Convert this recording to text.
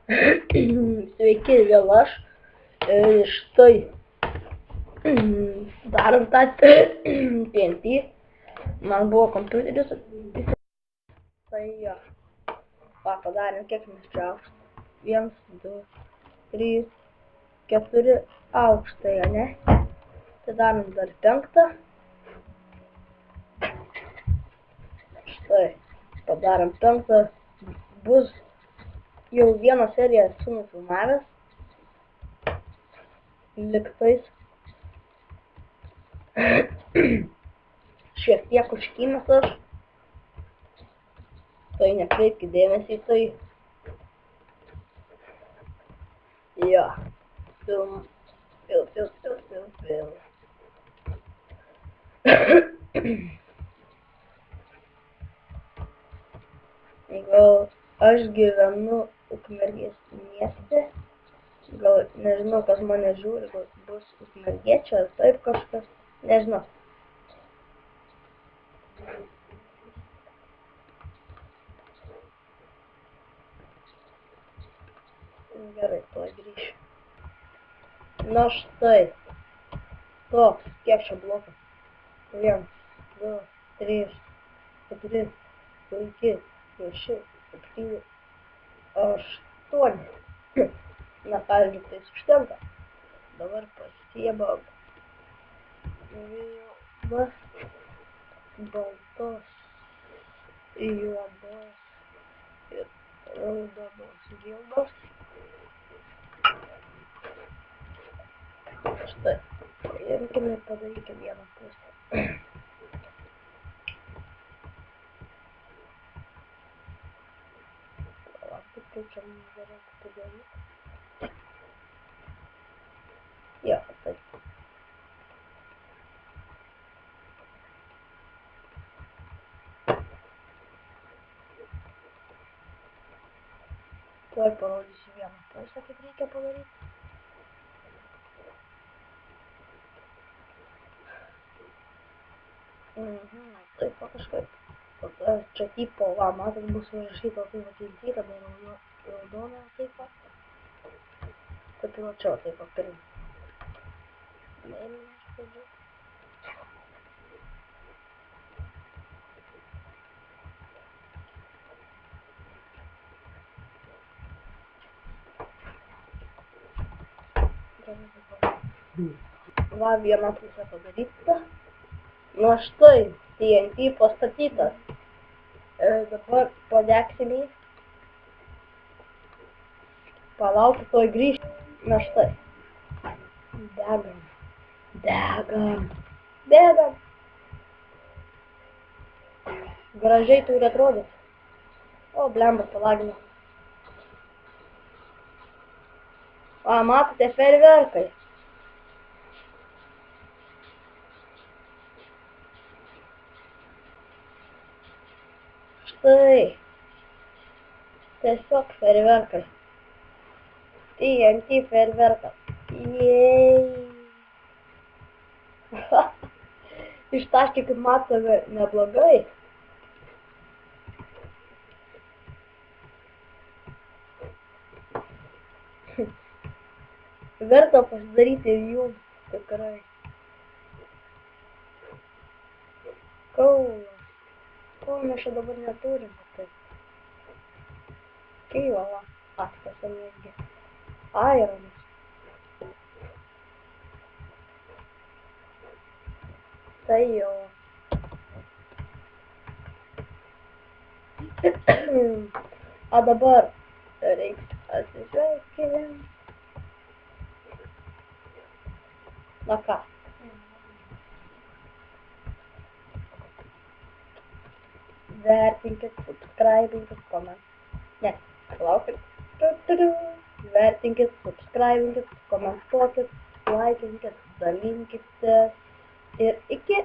Sveiki, vėl aš. Štai, darant tą TNT, man buvo kompiuteris. Tai jo, padarėm kiek mes čia aukštą. 1, 2, 3, 4 aukštą, ne? Tai darom dar 5. Štai, padarėm 5. Bus jau vieną seriją esu nufilmavęs. Liktais. Šiek tiek užkimęs aš. Tai nekreipkite dėmesį į tai. Jo. Film. Gal aš gyvenu Ukmergės mieste. Gal nežinau, kas mane žiūri, gal bus ukmergiečio ar taip kažkas. Nežinau. Gerai, tuoj grįšiu. Na štai. Toks, kiek čia blokas? 1, 2, 3, 4, 5, 6, 7, 8. Na, pavyzdžiui, tai užtenka. Dabar pasiebam juodas, baltos, juodos ir raudonos gildos. Štai, paimkime ir padarykime vieną pusę. Kaip čia mums galėtų padaryti? Jo, taip. Tuoj parodysiu vieną pusę, kaip reikia padaryti. Taip, kažkaip. Čia tipo, va, matot, bus užrašyta taip ateinti, tada raudona taip pat. Taip jau čia taip pat pirmą. Mėlyną iš pradžių. Va, viena pusė padaryta. Nu štai, TNT pastatytas. Dabar padegsim jį. Palaukit, tuoj grįžti. Na štai. Degam. Degam. Degam. Gražiai turi atrodyti. O, blemba, palagino. A, matote, fejerverkai. Štai. Tiesiog fejerverkai. TNT fejerverkas. Jei. Ištaškė, kaip matome, neblogai. Verta pasidaryti jums tikrai. Kaulas. Ko mes čia dabar neturim, taip. Kyvala. Aktas netgi. Ironas. Tai jau. A dabar reiks atsisveikinti. Na ką? Vertinkit, subscribinkit, ne, laukit. Vertinkit, subscribinkit, komentuokit, laikinkit, dalinkite ir iki.